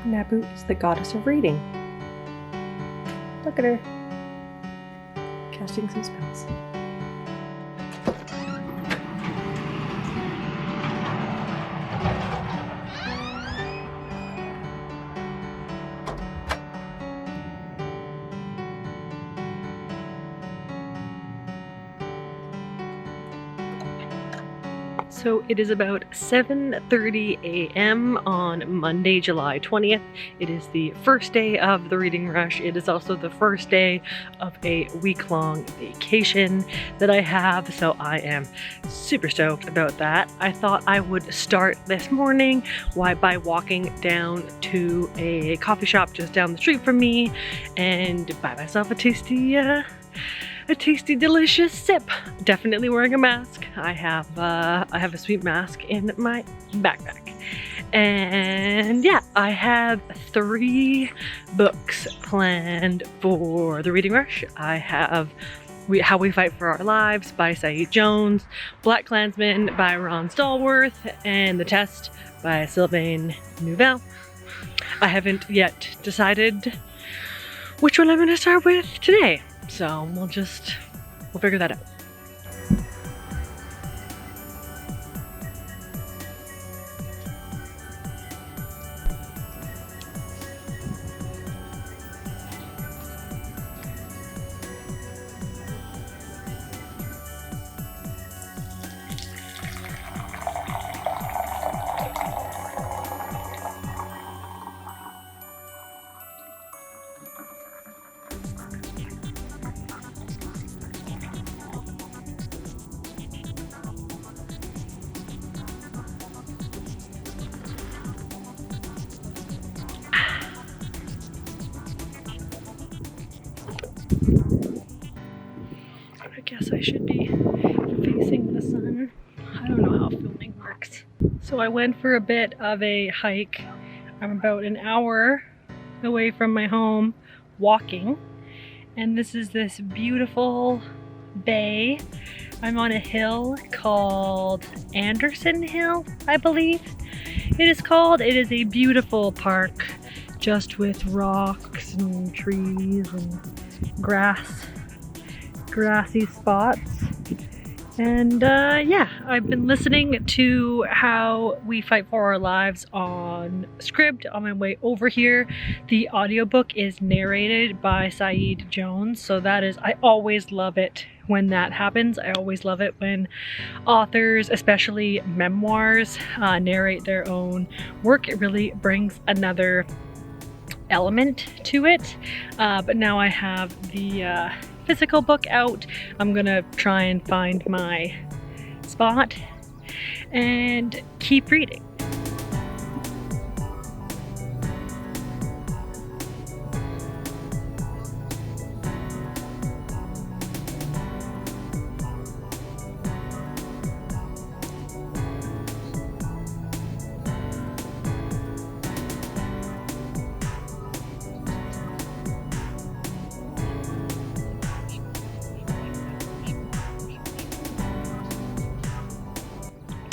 Nabu is the goddess of reading. Look at her. Casting some spells. So it is about 7:30 a.m. on Monday, July 20th. It is the first day of the reading rush. It is also the first day of a week-long vacation that I have, so I am super stoked about that. I thought I would start this morning by walking down to a coffee shop just down the street from me and buy myself a tasty, delicious sip. Definitely wearing a mask. I have a sweet mask in my backpack. And yeah, I have 3 books planned for the reading rush. I have How We Fight for Our Lives by Saeed Jones, Black Klansman by Ron Stallworth, and The Test by Sylvain Neuvel. I haven't yet decided which one I'm going to start with today. So we'll figure that out. I guess I should be facing the sun. I don't know how filming works. So I went for a bit of a hike. I'm about an hour away from my home walking, and this is this beautiful bay. I'm on a hill called Anderson Hill, I believe it is called. It is a beautiful park just with rocks and trees and grassy spots. And yeah, I've been listening to How We Fight for Our Lives on Scribd on my way over here. The audiobook is narrated by Saeed Jones, so I always love it when that happens. I always love it when authors, especially memoirs, narrate their own work. It really brings another element to it. But now I have the physical book out. I'm gonna try and find my spot and keep reading.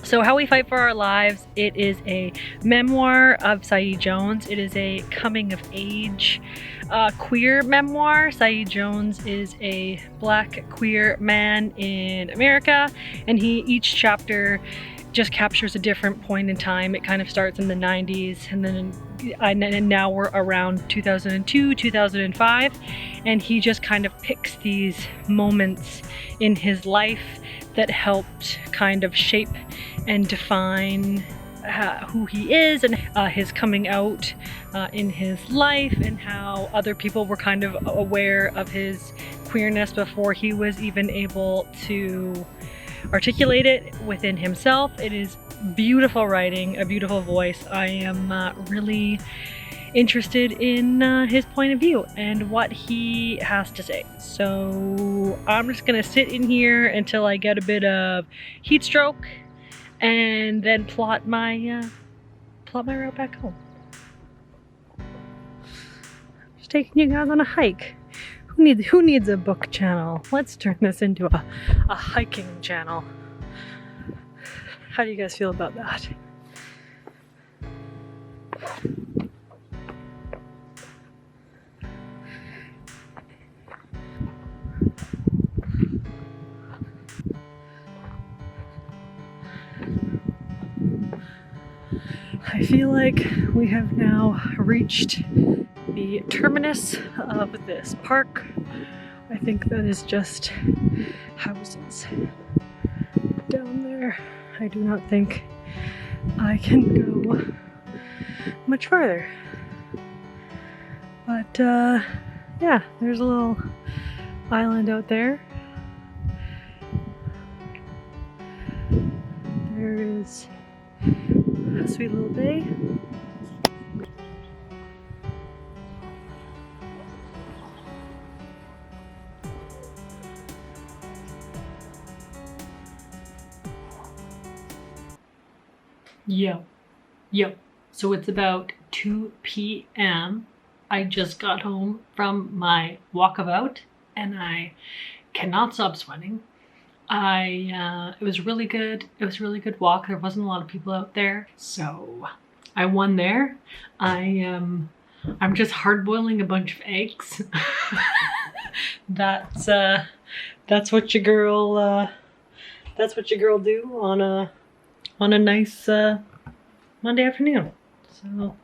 So How We Fight for Our Lives, it is a memoir of Saeed Jones. It is a coming of age queer memoir. Saeed Jones is a Black queer man in America, and each chapter just captures a different point in time. It kind of starts in the 90s, and now we're around 2002, 2005, and he just kind of picks these moments in his life that helped kind of shape and define who he is, and his coming out in his life, and how other people were kind of aware of his queerness before he was even able to articulate it within himself. It is beautiful writing, a beautiful voice. I am really interested in his point of view and what he has to say. So I'm just gonna sit in here until I get a bit of heat stroke, and then plot my route back home. Just taking you guys on a hike. Who needs a book channel? Let's turn this into a hiking channel. How do you guys feel about that? I feel like we have now reached the terminus of this park. I think that is just houses down there. I do not think I can go much farther. But yeah, there's a little island out there. There is a sweet little bay. Yo. So it's about 2 p.m. I just got home from my walkabout and I cannot stop sweating. It was really good. It was a really good walk. There wasn't a lot of people out there, so I won there. I'm just hard boiling a bunch of eggs. That's what your girl do on a nice Monday afternoon. So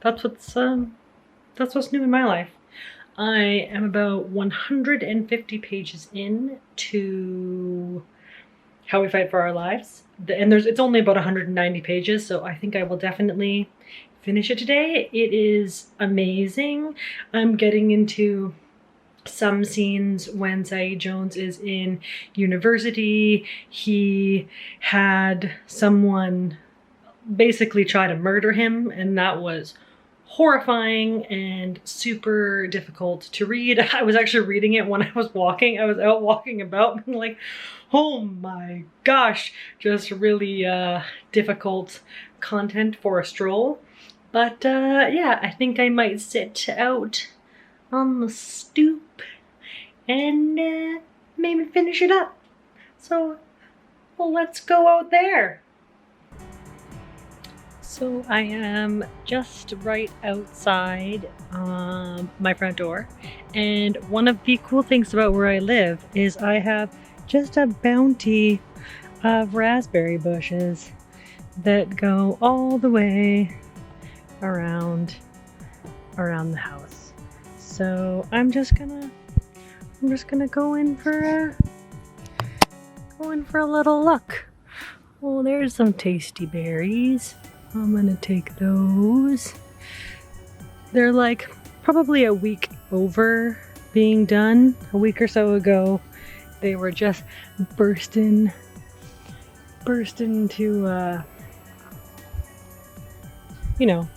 that's what's new in my life. I am about 150 pages in to How We Fight for Our Lives. And it's only about 190 pages, so I think I will definitely finish it today. It is amazing. I'm getting into some scenes when Saeed Jones is in university. He had someone basically try to murder him, and that was horrifying and super difficult to read. I was actually reading it when I was walking. I was out walking about and like, oh my gosh, just really difficult content for a stroll. But yeah, I think I might sit out on the stoop and maybe finish it up. So well, let's go out there. So I am just right outside my front door, and one of the cool things about where I live is I have just a bounty of raspberry bushes that go all the way around the house. So I'm just gonna go in for a little look. Oh, there's some tasty berries. I'm gonna take those. They're like probably a week over being done. A week or so ago, they were just bursting to,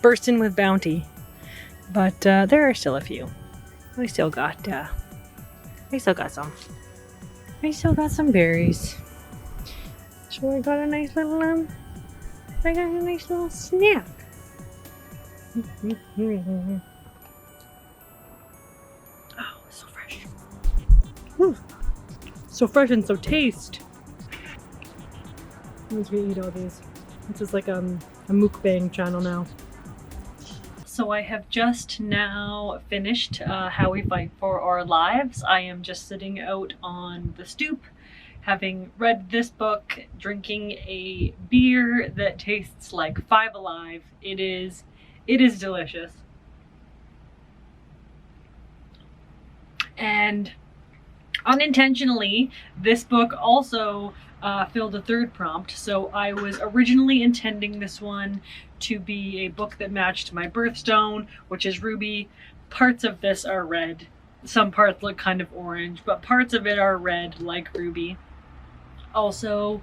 bursting with bounty. But there are still a few. I still got some. I still got some berries. So I got a nice little snack. Oh, so fresh. Whew. So fresh and so taste. I'm just gonna eat all these. This is like a mukbang channel now. So I have just now finished How We Fight for Our Lives. I am just sitting out on the stoop, having read this book, drinking a beer that tastes like Five Alive. It is delicious. And unintentionally, this book also filled a third prompt. So I was originally intending this one to be a book that matched my birthstone, which is ruby. Parts of this are red. Some parts look kind of orange, but parts of it are red like ruby. Also,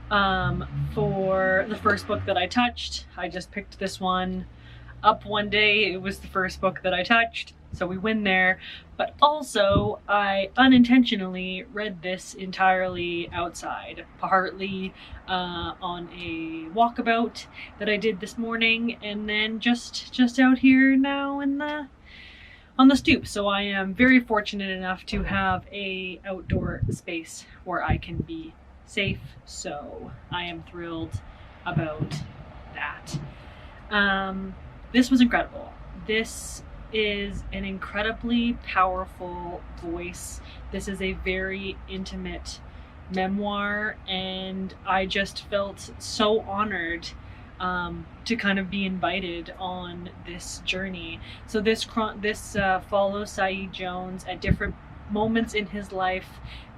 for the first book that I touched, I just picked this one up one day. It was the first book that I touched, so we win there. But also, I unintentionally read this entirely outside, partly on a walkabout that I did this morning, and then just out here now on the stoop. So I am very fortunate enough to have a outdoor space where I can be safe, so I am thrilled about that. This was incredible. This is an incredibly powerful voice. This is a very intimate memoir, and I just felt so honored to kind of be invited on this journey. So this follows Saeed Jones at different moments in his life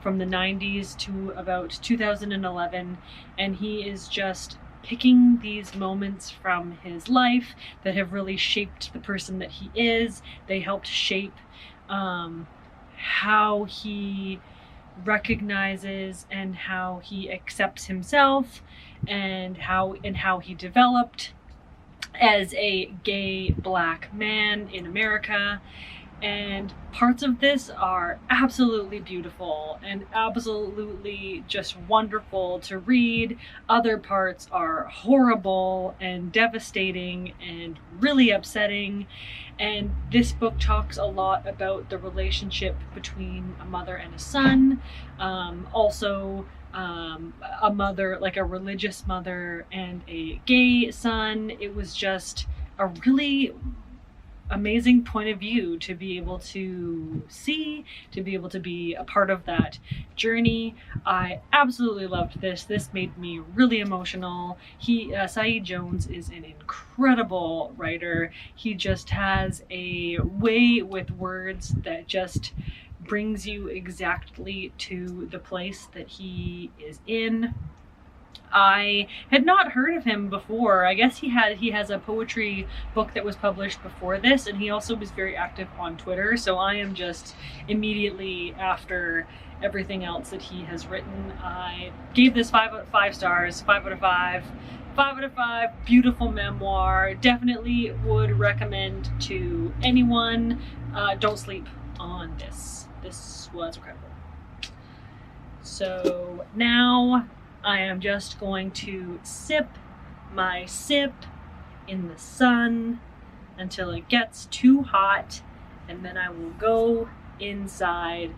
from the 90s to about 2011, and he is just picking these moments from his life that have really shaped the person that he is. They helped shape how he recognizes and how he accepts himself, and how he developed as a gay black man in America. And parts of this are absolutely beautiful and absolutely just wonderful to read. Other parts are horrible and devastating and really upsetting. And this book talks a lot about the relationship between a mother and a son. Also, a mother, like a religious mother and a gay son. It was just a really amazing point of view to be able to see, to be able to be a part of that journey. I absolutely loved this. This made me really emotional. Saeed Jones is an incredible writer. He just has a way with words that just brings you exactly to the place that he is in. I had not heard of him before. I guess he has a poetry book that was published before this, and he also was very active on Twitter. So I am just immediately, after everything else that he has written, I gave this 5 stars, 5 out of 5. 5 out of 5, beautiful memoir. Definitely would recommend to anyone. Don't sleep on this. This was incredible. So now I am just going to sip my sip in the sun until it gets too hot, and then I will go inside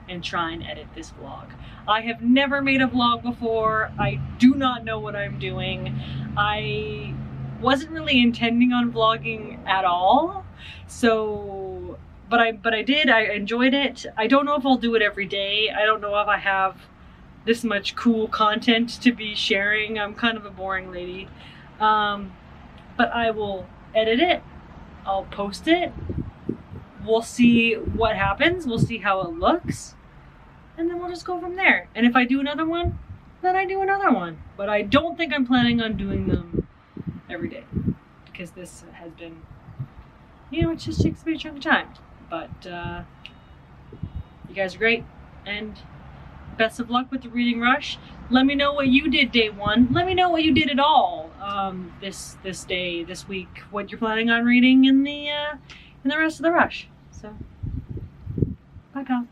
and try and edit this vlog. I have never made a vlog before. I do not know what I'm doing. I wasn't really intending on vlogging at all, so but I did. I enjoyed it. I don't know if I'll do it every day. I don't know if I have this much cool content to be sharing. I'm kind of a boring lady. But I will edit it. I'll post it. We'll see what happens. We'll see how it looks. And then we'll just go from there. And if I do another one, then I do another one. But I don't think I'm planning on doing them every day, because this has been, it just takes a big chunk of time. But you guys are great, and best of luck with the reading rush. Let me know what you did day one. Let me know what you did at all this day, this week. What you're planning on reading in the rest of the rush. So, bye, pal.